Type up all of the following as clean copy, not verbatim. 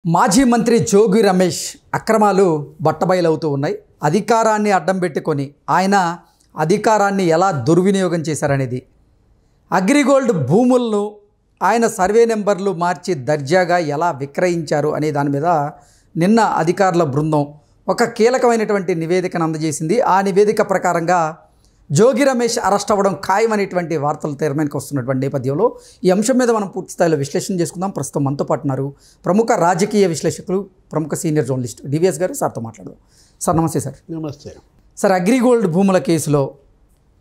మాజీ మంత్రి జోగి రమేష్ అక్రమాలు బట్టబయలవుతూ ఉన్నాయి. అధికారాన్ని అడ్డం పెట్టుకొని ఆయన అధికారాన్ని ఎలా దుర్వినియోగం చేశారనేది, అగ్రిగోల్డ్ భూములను ఆయన సర్వే నెంబర్లు మార్చి దర్జాగా ఎలా విక్రయించారు అనే దాని మీద నిన్న అధికారుల బృందం ఒక కీలకమైనటువంటి నివేదికను అందజేసింది. ఆ నివేదిక ప్రకారంగా జోగి రమేష్ అరెస్ట్ అవ్వడం ఖాయమనేటువంటి వార్తలు తెరమీదకి వస్తున్నటువంటి నేపథ్యంలో ఈ అంశం మీద మనం పూర్తి స్థాయిలో విశ్లేషణ చేసుకుందాం. ప్రస్తుతం మనతో పాటు ఉన్నారు ప్రముఖ రాజకీయ విశ్లేషకులు, ప్రముఖ సీనియర్ జర్నలిస్ట్ డివిఎస్ గారు. సార్తో మాట్లాడదాం. సార్ నమస్తే. సార్ నమస్తే. సార్, అగ్రిగోల్డ్ భూముల కేసులో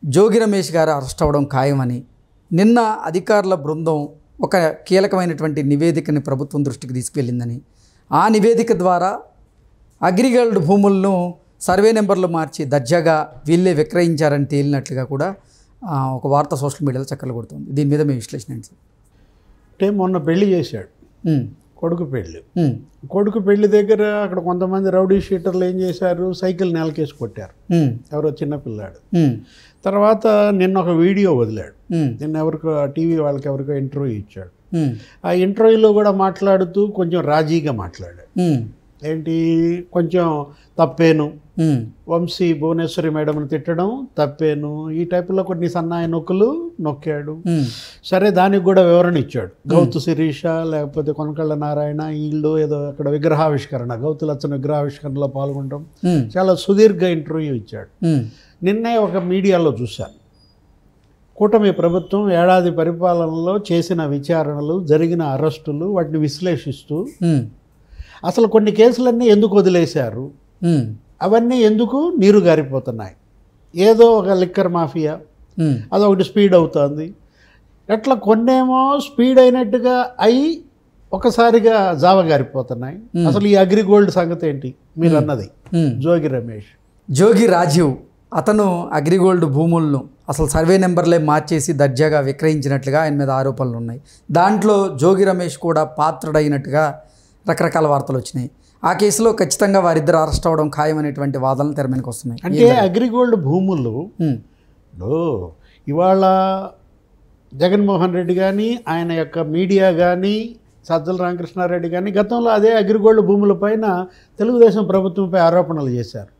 జోగి రమేష్ గారు అరెస్ట్ అవ్వడం ఖాయమని నిన్న అధికారుల బృందం ఒక కీలకమైనటువంటి నివేదికని ప్రభుత్వం దృష్టికి తీసుకువెళ్ళిందని, ఆ నివేదిక ద్వారా అగ్రిగోల్డ్ భూములను సర్వే నెంబర్లు మార్చి దర్జాగా వీళ్ళే విక్రయించారని తేలినట్లుగా కూడా ఒక వార్త సోషల్ మీడియాలో చక్కర్లు కొడుతుంది. దీని మీద మీ విశ్లేషణ ఏంటి సార్? అంటే మొన్న పెళ్లి చేశాడు, కొడుకు పెళ్ళి. కొడుకు పెళ్లి దగ్గర అక్కడ కొంతమంది రౌడీ షీటర్లు ఏం చేశారు, సైకిల్ నేలకేసి కొట్టారు ఎవరో చిన్నపిల్లాడు. తర్వాత నిన్న ఒక వీడియో వదిలాడు. నిన్న ఎవరికో టీవీ వాళ్ళకి ఎవరికో ఇంటర్వ్యూ ఇచ్చాడు. ఆ ఇంటర్వ్యూలో కూడా మాట్లాడుతూ కొంచెం రాజీగా మాట్లాడాడు. ఏంటి, కొంచెం తప్పేను, వంశీ భువనేశ్వరి మేడంని తిట్టడం తప్పేను, ఈ టైపులో కొన్ని సన్నాయి నొక్కులు నొక్కాడు. సరే, దానికి కూడా వివరణ ఇచ్చాడు. గౌతు శిరీష లేకపోతే కొనకళ్ళ నారాయణ వీళ్ళు ఏదో అక్కడ విగ్రహావిష్కరణ, గౌతు లచ్చన విగ్రహావిష్కరణలో పాల్గొనడం, చాలా సుదీర్ఘ ఇంటర్వ్యూ ఇచ్చాడు. నిన్నే ఒక మీడియాలో చూశాను, కూటమి ప్రభుత్వం ఏడాది పరిపాలనలో చేసిన విచారణలు, జరిగిన అరెస్టులు, వాటిని విశ్లేషిస్తూ అసలు కొన్ని కేసులన్నీ ఎందుకు వదిలేశారు, అవన్నీ ఎందుకు నీరు గారిపోతున్నాయి, ఏదో ఒక లిక్కర్ మాఫియా అదొకటి స్పీడ్ అవుతుంది, అట్లా కొన్నేమో స్పీడ్ అయినట్టుగా అయి ఒకసారిగా జావ గారిపోతున్నాయి. అసలు ఈ అగ్రిగోల్డ్ సంగతి ఏంటి మీరు అన్నది జోగి రమేష్, జోగి రాజీవ్ అతను అగ్రిగోల్డ్ భూములను అసలు సర్వే నెంబర్లే మార్చేసి దర్జాగా విక్రయించినట్లుగా ఆయన మీద ఆరోపణలు ఉన్నాయి. దాంట్లో జోగి రమేష్ కూడా పాత్రుడైనట్టుగా రకరకాల వార్తలు వచ్చినాయి. ఆ కేసులో ఖచ్చితంగా వారిద్దరు అరెస్ట్ అవ్వడం ఖాయమనేటువంటి వాదనలు తెరమీదకి వస్తున్నాయి. అంటే అగ్రిగోల్డ్ భూములు ఇవాళ జగన్మోహన్ రెడ్డి కానీ, ఆయన యొక్క మీడియా కానీ, సజ్జల రామకృష్ణారెడ్డి కానీ గతంలో అదే అగ్రిగోల్డ్ భూముల పైన తెలుగుదేశం ప్రభుత్వంపై ఆరోపణలు చేశారు.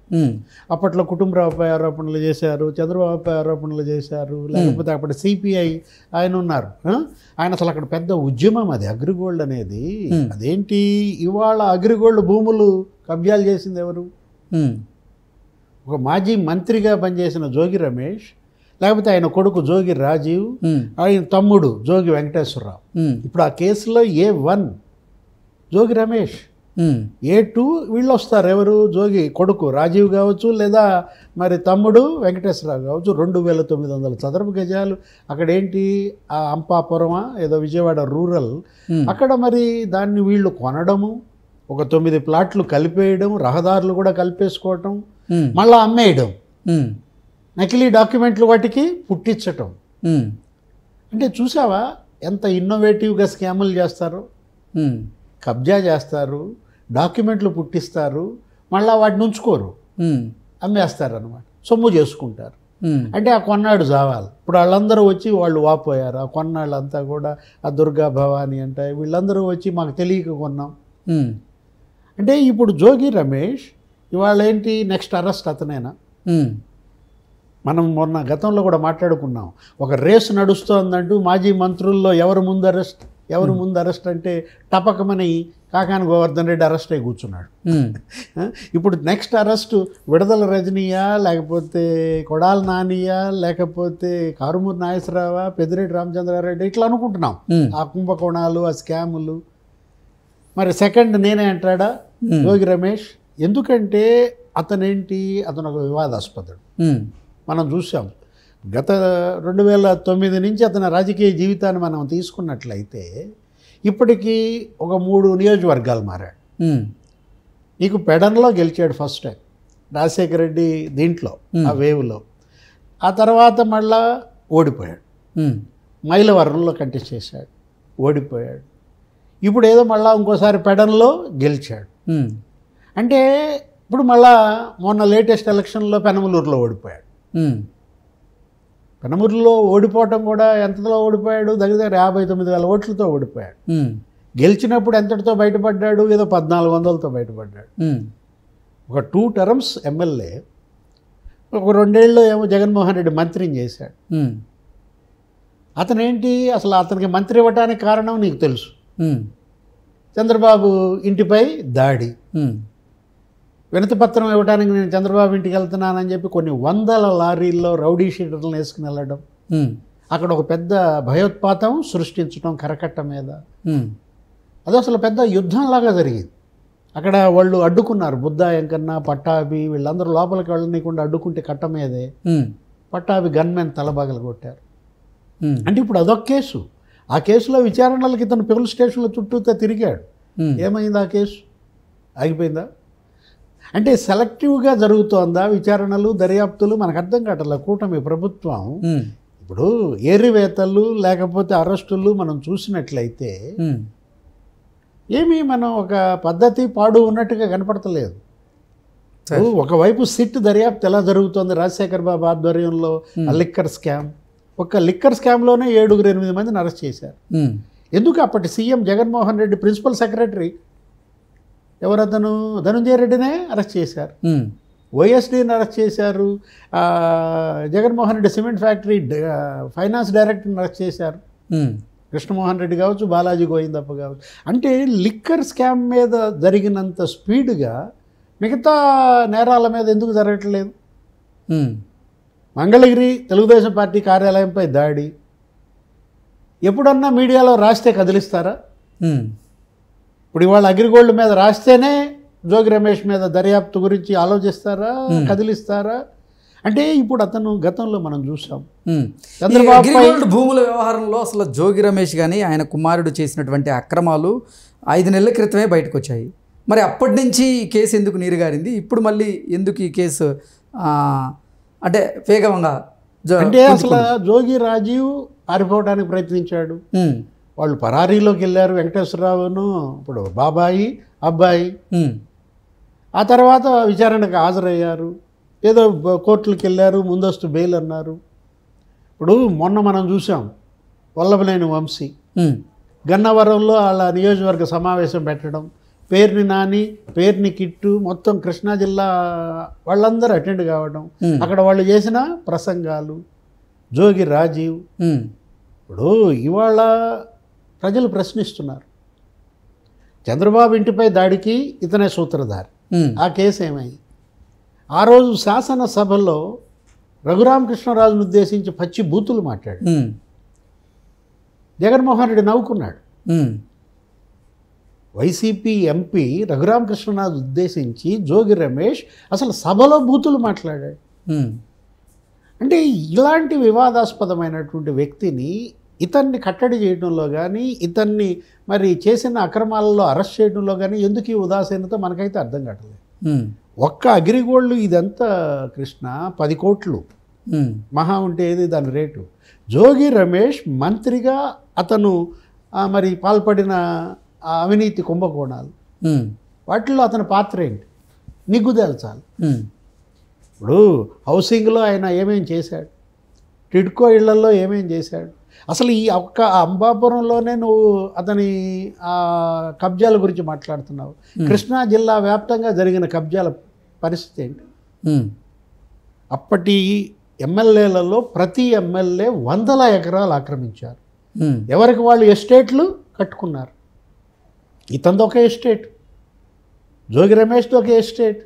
అప్పట్లో కుటుంబరావుపై ఆరోపణలు చేశారు, చంద్రబాబుపై ఆరోపణలు చేశారు, లేకపోతే అప్పటి సిపిఐ ఆయన ఉన్నారు. ఆయన అసలు అక్కడ పెద్ద ఉద్యమం అది అగ్రిగోల్డ్ అనేది. అదేంటి, ఇవాళ అగ్రిగోల్డ్ భూములు కబ్జాలు చేసింది ఎవరు? ఒక మాజీ మంత్రిగా పనిచేసిన జోగి రమేష్, లేకపోతే ఆయన కొడుకు జోగి రాజీవ్, ఆయన తమ్ముడు జోగి వెంకటేశ్వరరావు. ఇప్పుడు ఆ కేసులో A1 జోగి రమేష్, A2 వీళ్ళు వస్తారు. ఎవరు? జోగి కొడుకు రాజీవ్ కావచ్చు, లేదా మరి తమ్ముడు వెంకటేశ్వరరావు కావచ్చు. 2900 చదరపు గజాలు అక్కడేంటి, ఆ అంపాపురమా ఏదో విజయవాడ రూరల్, అక్కడ మరి దాన్ని వీళ్ళు కొనడము, ఒక 9 ప్లాట్లు కలిపేయడం, రహదారులు కూడా కలిపేసుకోవటం, మళ్ళీ అమ్మేయడం, నకిలీ డాక్యుమెంట్లు వాటికి పుట్టించటం. అంటే చూసావా ఎంత ఇన్నోవేటివ్గా స్కాములు చేస్తారో. కబ్జా చేస్తారు, డాక్యుమెంట్లు పుట్టిస్తారు, మళ్ళీ వాటిని ఉంచుకోరు, అమ్మేస్తారు అన్నమాట, సొమ్ము చేసుకుంటారు. అంటే ఆ కొన్నాడు జావాలి. ఇప్పుడు వాళ్ళందరూ వచ్చి వాళ్ళు వాపోయారు. ఆ కొన్నాళ్ళంతా కూడా ఆ దుర్గా భవాని అంటే వీళ్ళందరూ వచ్చి మాకు తెలియక కొన్నాం. అంటే ఇప్పుడు జోగి రమేష్ ఇవాళ ఏంటి, నెక్స్ట్ అరెస్ట్ అతనేనా? మనం మొన్న గతంలో కూడా మాట్లాడుకున్నాం, ఒక రేసు నడుస్తోందంటూ మాజీ మంత్రుల్లో ఎవరు ముందు అరెస్ట్ అంటే టపకమని కాకాని గోవర్ధన్ రెడ్డి అరెస్ట్ అయి కూర్చున్నాడు. ఇప్పుడు నెక్స్ట్ అరెస్ట్ విడుదల రజనీయా, లేకపోతే కొడాల నానియా, లేకపోతే కారుమూరి నాగేశ్వరరావా, పెద్దిరెడ్డి రామచంద్రారెడ్డి, ఇట్లా అనుకుంటున్నాం. ఆ కుంభకోణాలు, ఆ స్కాములు. మరి సెకండ్ నేనే అంటాడా జోగి రమేష్? ఎందుకంటే అతనేంటి, అతను ఒక వివాదాస్పదుడు. మనం చూసాం గత 2009 నుంచి అతని రాజకీయ జీవితాన్ని మనం తీసుకున్నట్లయితే ఇప్పటికీ ఒక 3 నియోజకవర్గాలు మారాడు. నీకు పెడన్లో గెలిచాడు ఫస్ట్ టైం, రాజశేఖర రెడ్డి దీంట్లో ఆ వేవ్లో. ఆ తర్వాత మళ్ళా ఓడిపోయాడు, మైలవరంలో కంటెస్ట్ చేశాడు, ఓడిపోయాడు. ఇప్పుడు ఏదో మళ్ళీ ఇంకోసారి పెడన్లో గెలిచాడు. అంటే ఇప్పుడు మళ్ళా మొన్న లేటెస్ట్ ఎలక్షన్లో పెనమలూరులో ఓడిపోయాడు. పెనమూరులో ఓడిపోవటం కూడా ఎంతలో ఓడిపోయాడు, దగ్గర 59,000 ఓట్లతో ఓడిపోయాడు. గెలిచినప్పుడు ఎంతటితో బయటపడ్డాడు? ఏదో 1400తో బయటపడ్డాడు. ఒక 2 టర్మ్స్ ఎమ్మెల్యే, ఒక 2 ఏళ్ళు ఏమో జగన్మోహన్ రెడ్డి మంత్రిని చేశాడు. అతనేంటి అసలు అతనికి మంత్రి ఇవ్వటానికి కారణం నీకు తెలుసు. చంద్రబాబు ఇంటిపై దాడి, వినతి పత్రం ఇవ్వడానికి నేను చంద్రబాబు ఇంటికి వెళ్తున్నానని చెప్పి కొన్ని వందల లారీల్లో రౌడీ షీటర్లను వేసుకుని వెళ్ళడం, అక్కడ ఒక పెద్ద భయోత్పాతం సృష్టించడం కరకట్ట మీద. అది అసలు పెద్ద యుద్ధంలాగా జరిగింది. అక్కడ వాళ్ళు అడ్డుకున్నారు, బుద్ధా వెంకన్న, పట్టాభి వీళ్ళందరూ లోపలికి వెళ్ళనీయకుండా అడ్డుకుంటే కట్ట మీదే పట్టాభి గన్మెన్ తలబగలు కొట్టారు. అంటే ఇప్పుడు అదొక కేసు. ఆ కేసులో విచారణలకి ఇతను పోలీస్ స్టేషన్లో చుట్టూతో తిరిగాడు. ఏమైంది? ఆ కేసు ఆగిపోయిందా? అంటే సెలెక్టివ్గా జరుగుతోందా విచారణలు, దర్యాప్తులు? మనకు అర్థం కావట్లేదు. కూటమి ప్రభుత్వం ఇప్పుడు ఏరివేతలు లేకపోతే అరెస్టులు మనం చూసినట్లయితే ఏమీ మనం ఒక పద్ధతి పాడు ఉన్నట్టుగా కనపడతలేదు. ఒకవైపు సిట్ దర్యాప్తు ఎలా జరుగుతోంది, రాజశేఖర్ బాబు ఆధ్వర్యంలో లిక్కర్ స్కామ్, ఒక లిక్కర్ స్కామ్లోనే 7-8 మందిని అరెస్ట్ చేశారు. ఎందుకు? అప్పటి CM Jaganmohan Reddy principal secretary ఎవరతను ధనంజయ రెడ్డినే అరెస్ట్ చేశారు, వైఎస్డీని అరెస్ట్ చేశారు, Jaganmohan Reddy cement factory finance డైరెక్టర్ని అరెస్ట్ చేశారు, కృష్ణమోహన్ రెడ్డి కావచ్చు, బాలాజీ గోవిందప్ప కావచ్చు. అంటే లిక్కర్ స్కామ్ మీద జరిగినంత స్పీడ్గా మిగతా నేరాల మీద ఎందుకు జరగట్లేదు? మంగళగిరి తెలుగుదేశం పార్టీ కార్యాలయంపై దాడి ఎప్పుడన్నా మీడియాలో రాస్తే కదిలిస్తారా? ఇప్పుడు ఇవాళ అగ్రిగోల్డ్ మీద రాస్తేనే జోగి రమేష్ మీద దర్యాప్తు గురించి ఆలోచిస్తారా, కదిలిస్తారా? అంటే ఇప్పుడు అతను గతంలో మనం చూసాం అగ్రిగోల్డ్ భూముల వ్యవహారంలో అసలు జోగి రమేష్ కానీ ఆయన కుమారుడు చేసినటువంటి అక్రమాలు 5 నెలల క్రితమే బయటకు వచ్చాయి. మరి అప్పటి నుంచి ఈ కేసు ఎందుకు నీరుగారింది? ఇప్పుడు మళ్ళీ ఎందుకు ఈ కేసు అంటే వేగంగా? అంటే అసలు జోగి రాజీవ్ పారిపోవడానికి ప్రయత్నించాడు, వాళ్ళు పరారీలోకి వెళ్ళారు, వెంకటేశ్వరరావును ఇప్పుడు బాబాయి అబ్బాయి. ఆ తర్వాత విచారణకు హాజరయ్యారు, ఏదో కోర్టులకు వెళ్ళారు, ముందస్తు బెయిల్ అన్నారు. ఇప్పుడు మొన్న మనం చూసాం వల్లభనేని వంశీ గన్నవరంలో వాళ్ళ నియోజకవర్గ సమావేశం పెట్టడం, పేరుని నాని, పేరుని కిట్టు, మొత్తం కృష్ణా జిల్లా వాళ్ళందరూ అటెండ్ కావడం, అక్కడ వాళ్ళు చేసిన ప్రసంగాలు, జోగి రాజీవ్. ఇప్పుడు ఇవాళ ప్రజలు ప్రశ్నిస్తున్నారు, చంద్రబాబు ఇంటిపై దాడికి ఇతనే సూత్రధారి. ఆ కేసు ఏమైంది? ఆ రోజు శాసనసభలో రఘురామకృష్ణరాజును ఉద్దేశించి పచ్చి బూతులు మాట్లాడు జగన్మోహన్ రెడ్డి నవ్వుకున్నాడు. వైసీపీ ఎంపీ రఘురామకృష్ణరాజు ఉద్దేశించి జోగి రమేష్ అసలు సభలో బూతులు మాట్లాడాడు. అంటే ఇలాంటి వివాదాస్పదమైనటువంటి వ్యక్తిని ఇతన్ని కట్టడి చేయడంలో కానీ, ఇతన్ని మరి చేసిన అక్రమాలలో అరెస్ట్ చేయడంలో కానీ ఎందుకు ఈ ఉదాసీనత మనకైతే అర్థం కావట్లేదు. ఒక్క అగ్రిగోల్డ్ ఇదంతా కృష్ణ 10 కోట్లు మహా ఉంటే ఏది దాని రేటు. జోగి రమేష్ మంత్రిగా అతను మరి పాల్పడిన అవినీతి కుంభకోణాలు, వాటిల్లో అతని పాత్ర ఏంటి నిగ్గుదేల్చాలి. ఇప్పుడు హౌసింగ్లో ఆయన ఏమేం చేశాడు, టిడ్కో ఇళ్లలో ఏమేం చేశాడు, అసలు ఈ ఒక్క అంబాపురంలోనే నువ్వు అతని కబ్జాల గురించి మాట్లాడుతున్నావు. కృష్ణా జిల్లా వ్యాప్తంగా జరిగిన కబ్జాల పరిస్థితి ఏంటి? అప్పటి ఎమ్మెల్యేలలో ప్రతి ఎమ్మెల్యే 100 ఎకరాలు ఆక్రమించారు, ఎవరికి వాళ్ళు ఎస్టేట్లు కట్టుకున్నారు. ఇతంది ఒక ఎస్టేట్, జోగి రమేష్ది ఒక ఎస్టేట్,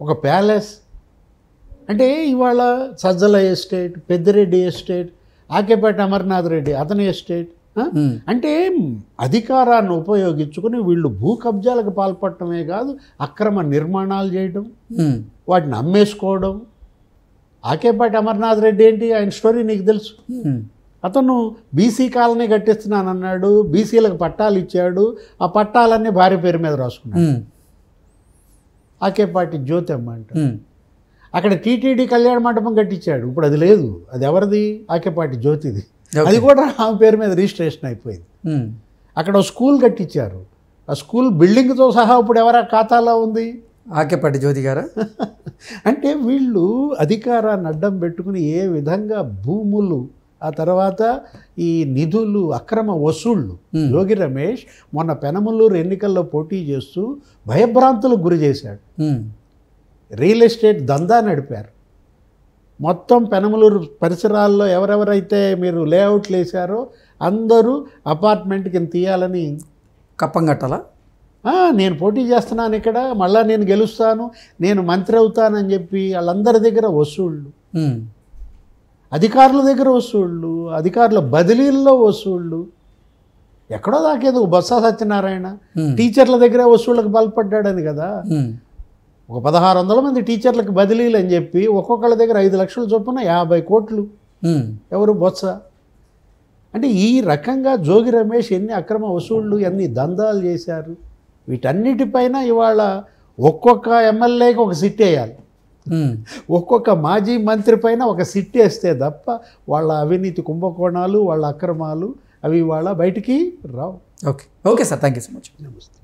ఒక ప్యాలెస్. అంటే ఇవాళ సజ్జల ఎస్టేట్, పెద్దిరెడ్డి ఎస్టేట్, ఆకేపేట అమర్నాథ్ రెడ్డి అతని ఎస్టేట్. అంటే అధికారాన్ని ఉపయోగించుకుని వీళ్ళు భూ కబ్జాలకు పాల్పడటమే కాదు, అక్రమ నిర్మాణాలు చేయడం, వాటిని అమ్మేసుకోవడం. ఆకేపేట అమర్నాథ్ రెడ్డి ఏంటి, ఆయన స్టోరీ నీకు తెలుసు. అతను బీసీ కాలనీ కట్టిస్తున్నానన్నాడు, బీసీలకు పట్టాలు ఇచ్చాడు, ఆ పట్టాలన్నీ భార్య పేరు మీద రాసుకున్నాడు. ఆకేపాటి జ్యోతి అమ్మ అంట. అక్కడ టీటీడీ కళ్యాణ మండపం కట్టించాడు, ఇప్పుడు అది లేదు, అది ఎవరిది? ఆకేపాటి జ్యోతిది. అది కూడా ఆమె పేరు మీద రిజిస్ట్రేషన్ అయిపోయింది. అక్కడ స్కూల్ కట్టించారు, ఆ స్కూల్ బిల్డింగ్తో సహా ఇప్పుడు ఎవరి ఖాతాలో ఉంది? ఆకేపాటి జ్యోతి గారా? అంటే వీళ్ళు అధికారాన్ని అడ్డం పెట్టుకుని ఏ విధంగా భూములు ఆ తర్వాత ఈ నిధులు అక్రమ వసూళ్ళు. యోగి రమేష్ మొన్న పెనమలూరు ఎన్నికల్లో పోటీ చేస్తూ భయభ్రాంతులకు గురి చేశాడు. రియల్ ఎస్టేట్ దందా నడిపారు. మొత్తం పెనమలూరు పరిసరాల్లో ఎవరెవరైతే మీరు లేఅవుట్లు వేశారో అందరూ అపార్ట్మెంట్కి తీయాలని కప్పం కట్టాలా? నేను పోటీ చేస్తున్నాను ఇక్కడ, మళ్ళీ నేను గెలుస్తాను, నేను మంత్రి అవుతానని చెప్పి వాళ్ళందరి దగ్గర వసూళ్ళు, అధికారుల దగ్గర వసూళ్ళు, అధికారుల బదిలీల్లో వసూళ్ళు. ఎక్కడో దాకేదో బొత్స సత్యనారాయణ టీచర్ల దగ్గర వసూళ్ళకి పాల్పడ్డాడని కదా. ఒక 1600 మంది టీచర్లకు బదిలీలు అని చెప్పి ఒక్కొక్కళ్ళ దగ్గర 5 లక్షల చొప్పున 50 కోట్లు. ఎవరు? బొత్స. అంటే ఈ రకంగా జోగి రమేష్ ఎన్ని అక్రమ వసూళ్ళు, ఎన్ని దందాలు చేశారు. వీటన్నిటిపైన ఇవాళ ఒక్కొక్క ఎమ్మెల్యేకి ఒక సిట్ వేయాలి, ఒక్కొక్క మాజీ మంత్రి పైన ఒక సిట్ వేస్తే తప్ప వాళ్ళ అవినీతి కుంభకోణాలు, వాళ్ళ అక్రమాలు అవి ఇవాళ బయటికి రావు. Okay sir, thank you so much. నమస్తే.